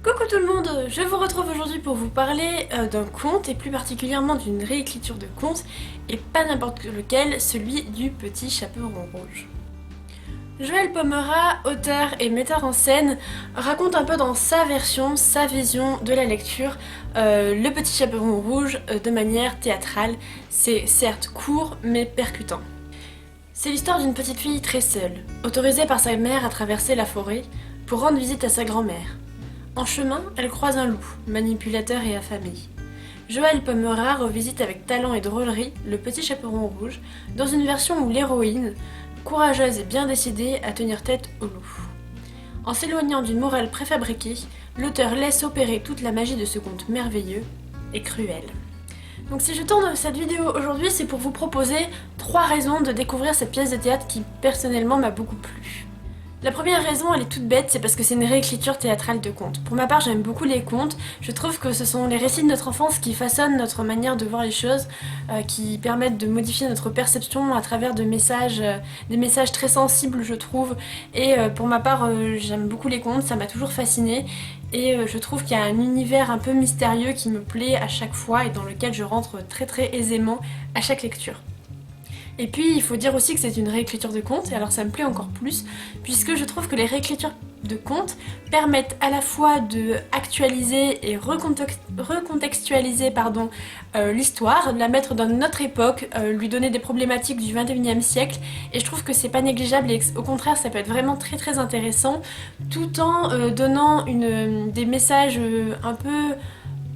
Coucou tout le monde, je vous retrouve aujourd'hui pour vous parler d'un conte et plus particulièrement d'une réécriture de conte et pas n'importe lequel, celui du Petit Chaperon Rouge. Joël Pomera, auteur et metteur en scène, raconte un peu dans sa version, sa vision de la lecture, Le Petit Chaperon Rouge de manière théâtrale. C'est certes court mais percutant. C'est l'histoire d'une petite fille très seule, autorisée par sa mère à traverser la forêt pour rendre visite à sa grand-mère. En chemin, elle croise un loup, manipulateur et affamé. Joël Pomera revisite avec talent et drôlerie Le Petit Chaperon Rouge, dans une version où l'héroïne, courageuse et bien décidée à tenir tête au loup. En s'éloignant d'une morale préfabriquée, l'auteur laisse opérer toute la magie de ce conte merveilleux et cruel. Donc si je tourne cette vidéo aujourd'hui, c'est pour vous proposer 3 raisons de découvrir cette pièce de théâtre qui personnellement m'a beaucoup plu. La première raison, elle est toute bête, c'est parce que c'est une réécriture théâtrale de contes. Pour ma part, j'aime beaucoup les contes. Je trouve que ce sont les récits de notre enfance qui façonnent notre manière de voir les choses, qui permettent de modifier notre perception à travers des messages très sensibles, je trouve. Et pour ma part, j'aime beaucoup les contes, ça m'a toujours fascinée. Et je trouve qu'il y a un univers un peu mystérieux qui me plaît à chaque fois et dans lequel je rentre très très aisément à chaque lecture. Et puis il faut dire aussi que c'est une réécriture de contes, et alors ça me plaît encore plus, puisque je trouve que les réécritures de contes permettent à la fois de actualiser et recontextualiser l'histoire, de la mettre dans une autre époque, lui donner des problématiques du 21e siècle, et je trouve que c'est pas négligeable et au contraire ça peut être vraiment très très intéressant, tout en donnant des messages un peu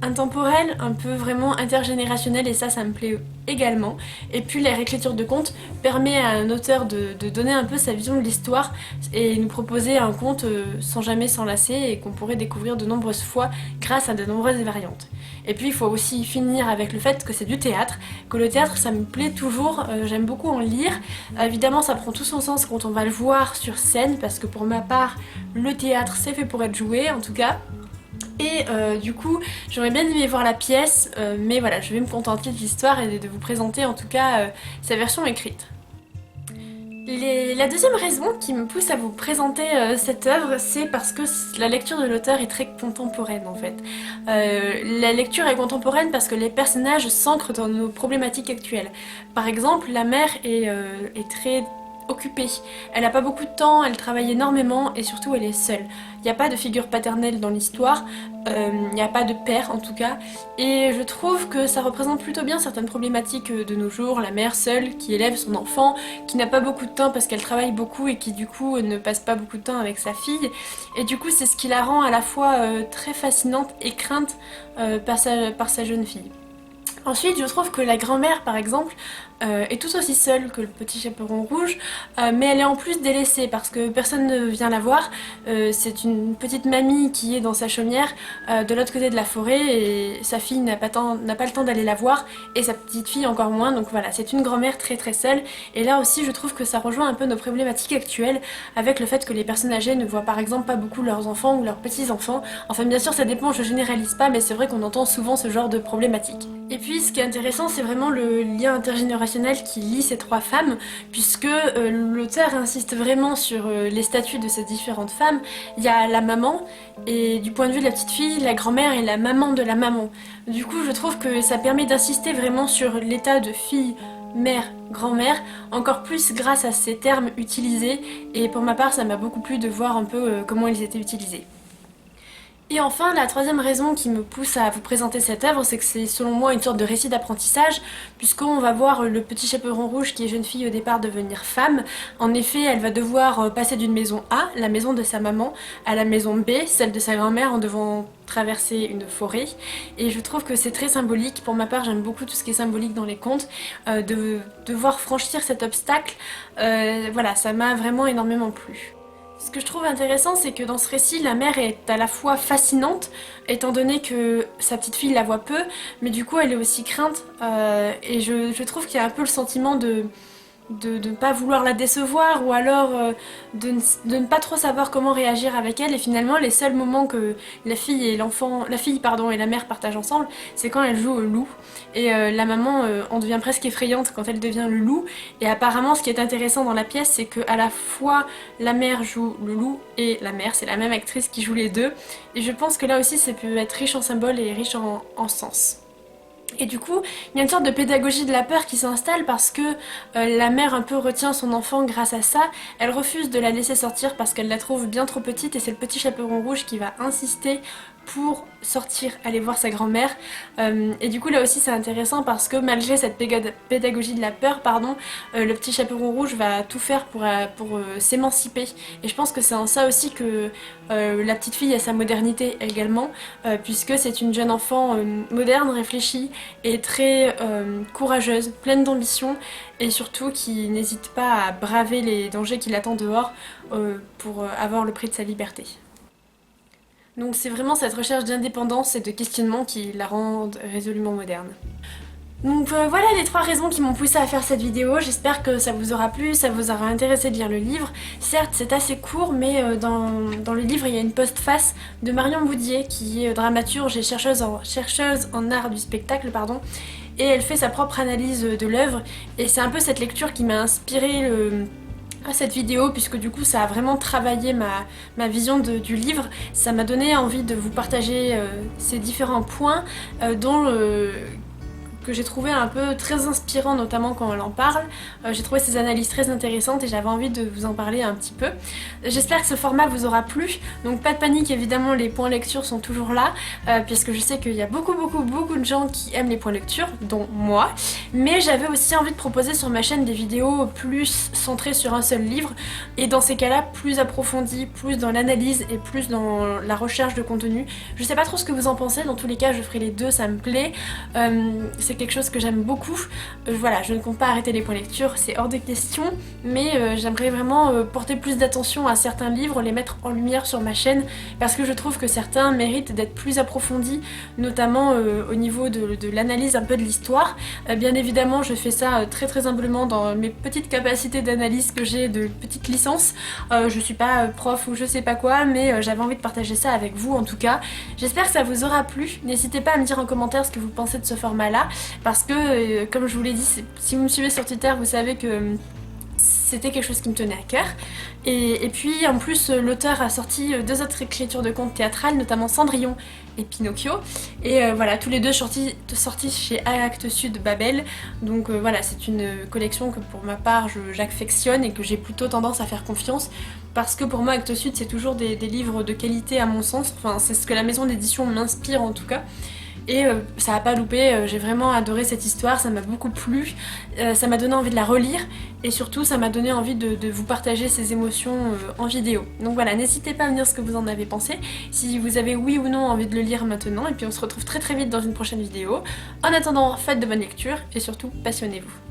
intemporel, un peu vraiment intergénérationnel, et ça me plaît également. Et puis la réécriture de contes permet à un auteur de donner un peu sa vision de l'histoire et nous proposer un conte sans jamais s'enlacer et qu'on pourrait découvrir de nombreuses fois grâce à de nombreuses variantes. Et puis il faut aussi finir avec le fait que c'est du théâtre, que le théâtre ça me plaît toujours, j'aime beaucoup en lire. Évidemment ça prend tout son sens quand on va le voir sur scène, parce que pour ma part le théâtre c'est fait pour être joué en tout cas. Et du coup, j'aurais bien aimé voir la pièce, mais voilà, je vais me contenter de l'histoire et de vous présenter en tout cas sa version écrite. La deuxième raison qui me pousse à vous présenter cette œuvre, c'est parce que la lecture de l'auteur est très contemporaine en fait. La lecture est contemporaine parce que les personnages s'ancrent dans nos problématiques actuelles. Par exemple, la mère est très occupée. Elle n'a pas beaucoup de temps, elle travaille énormément et surtout elle est seule. Il n'y a pas de figure paternelle dans l'histoire, il n'y a pas de père en tout cas, et je trouve que ça représente plutôt bien certaines problématiques de nos jours, la mère seule qui élève son enfant, qui n'a pas beaucoup de temps parce qu'elle travaille beaucoup et qui du coup ne passe pas beaucoup de temps avec sa fille, et du coup c'est ce qui la rend à la fois très fascinante et crainte par sa jeune fille. Ensuite, je trouve que la grand-mère, par exemple, est tout aussi seule que le petit chaperon rouge, mais elle est en plus délaissée parce que personne ne vient la voir. C'est une petite mamie qui est dans sa chaumière de l'autre côté de la forêt et sa fille n'a pas le temps d'aller la voir et sa petite fille encore moins. Donc voilà, c'est une grand-mère très très seule. Et là aussi, je trouve que ça rejoint un peu nos problématiques actuelles avec le fait que les personnes âgées ne voient par exemple pas beaucoup leurs enfants ou leurs petits-enfants. Enfin, bien sûr, ça dépend, je généralise pas, mais c'est vrai qu'on entend souvent ce genre de problématiques. Et puis, ce qui est intéressant, c'est vraiment le lien intergénérationnel qui lie ces 3 femmes, puisque l'auteur insiste vraiment sur les statuts de ces différentes femmes. Il y a la maman, et du point de vue de la petite fille, la grand-mère est la maman de la maman. Du coup, je trouve que ça permet d'insister vraiment sur l'état de fille, mère, grand-mère, encore plus grâce à ces termes utilisés, et pour ma part, ça m'a beaucoup plu de voir un peu comment ils étaient utilisés. Et enfin, la troisième raison qui me pousse à vous présenter cette œuvre, c'est que c'est selon moi une sorte de récit d'apprentissage, puisqu'on va voir le petit chaperon rouge qui est jeune fille au départ devenir femme. En effet, elle va devoir passer d'une maison A, la maison de sa maman, à la maison B, celle de sa grand-mère, en devant traverser une forêt. Et je trouve que c'est très symbolique. Pour ma part, j'aime beaucoup tout ce qui est symbolique dans les contes. De devoir franchir cet obstacle, voilà, ça m'a vraiment énormément plu. Ce que je trouve intéressant, c'est que dans ce récit, la mère est à la fois fascinante, étant donné que sa petite fille la voit peu, mais du coup elle est aussi crainte, et je trouve qu'il y a un peu le sentiment de ne pas vouloir la décevoir ou alors de ne pas trop savoir comment réagir avec elle, et finalement les seuls moments que la fille pardon, et la mère partagent ensemble, c'est quand elle joue au loup, et la maman en devient presque effrayante quand elle devient le loup, et apparemment ce qui est intéressant dans la pièce c'est que à la fois la mère joue le loup et la mère, c'est la même actrice qui joue les deux, et je pense que là aussi ça peut être riche en symboles et riche en sens. Et du coup, il y a une sorte de pédagogie de la peur qui s'installe parce que la mère un peu retient son enfant grâce à ça. Elle refuse de la laisser sortir parce qu'elle la trouve bien trop petite, et c'est le petit chaperon rouge qui va insister pour sortir, aller voir sa grand-mère. Et du coup là aussi c'est intéressant parce que malgré cette pédagogie de la peur, pardon, le petit chaperon rouge va tout faire pour s'émanciper. Et je pense que c'est en ça aussi que la petite fille a sa modernité également, puisque c'est une jeune enfant moderne, réfléchie et très courageuse, pleine d'ambition, et surtout qui n'hésite pas à braver les dangers qui l'attendent dehors pour avoir le prix de sa liberté. Donc c'est vraiment cette recherche d'indépendance et de questionnement qui la rend résolument moderne. Donc voilà les 3 raisons qui m'ont poussée à faire cette vidéo. J'espère que ça vous aura plu, ça vous aura intéressé de lire le livre. Certes c'est assez court, mais dans le livre il y a une postface de Marion Boudier qui est dramaturge et chercheuse en art du spectacle, pardon. Et elle fait sa propre analyse de l'œuvre, et c'est un peu cette lecture qui m'a inspiré à cette vidéo, puisque du coup ça a vraiment travaillé ma vision du livre. Ça m'a donné envie de vous partager ces différents points que j'ai trouvé un peu très inspirant, notamment quand elle en parle. J'ai trouvé ses analyses très intéressantes et j'avais envie de vous en parler un petit peu. J'espère que ce format vous aura plu, donc pas de panique, évidemment les points lecture sont toujours là, puisque je sais qu'il y a beaucoup de gens qui aiment les points lecture, dont moi, mais j'avais aussi envie de proposer sur ma chaîne des vidéos plus centrées sur un seul livre, et dans ces cas-là plus approfondies, plus dans l'analyse et plus dans la recherche de contenu. Je sais pas trop ce que vous en pensez, dans tous les cas je ferai les deux, ça me plaît. C'est quelque chose que j'aime beaucoup. Voilà, je ne compte pas arrêter les points lecture, c'est hors de question, mais j'aimerais vraiment porter plus d'attention à certains livres, les mettre en lumière sur ma chaîne, parce que je trouve que certains méritent d'être plus approfondis, notamment au niveau de l'analyse un peu de l'histoire. Bien évidemment, je fais ça très humblement dans mes petites capacités d'analyse que j'ai de petite licence. Je suis pas prof ou je sais pas quoi, mais j'avais envie de partager ça avec vous en tout cas. J'espère que ça vous aura plu. N'hésitez pas à me dire en commentaire ce que vous pensez de ce format-là, parce que, comme je vous l'ai dit, si vous me suivez sur Twitter, vous savez que c'était quelque chose qui me tenait à cœur. Et puis en plus l'auteur a sorti 2 autres écritures de contes théâtrales, notamment Cendrillon et Pinocchio, et voilà, tous les deux sortis chez Actes Sud Babel. Donc voilà, c'est une collection que pour ma part j'affectionne et que j'ai plutôt tendance à faire confiance, parce que pour moi Actes Sud c'est toujours des livres de qualité à mon sens, enfin c'est ce que la maison d'édition m'inspire en tout cas. Et ça a pas loupé, j'ai vraiment adoré cette histoire, ça m'a beaucoup plu, ça m'a donné envie de la relire, et surtout ça m'a donné envie de vous partager ces émotions en vidéo. Donc voilà, n'hésitez pas à me dire ce que vous en avez pensé, si vous avez oui ou non envie de le lire maintenant, et puis on se retrouve très vite dans une prochaine vidéo. En attendant, faites de bonnes lectures, et surtout passionnez-vous.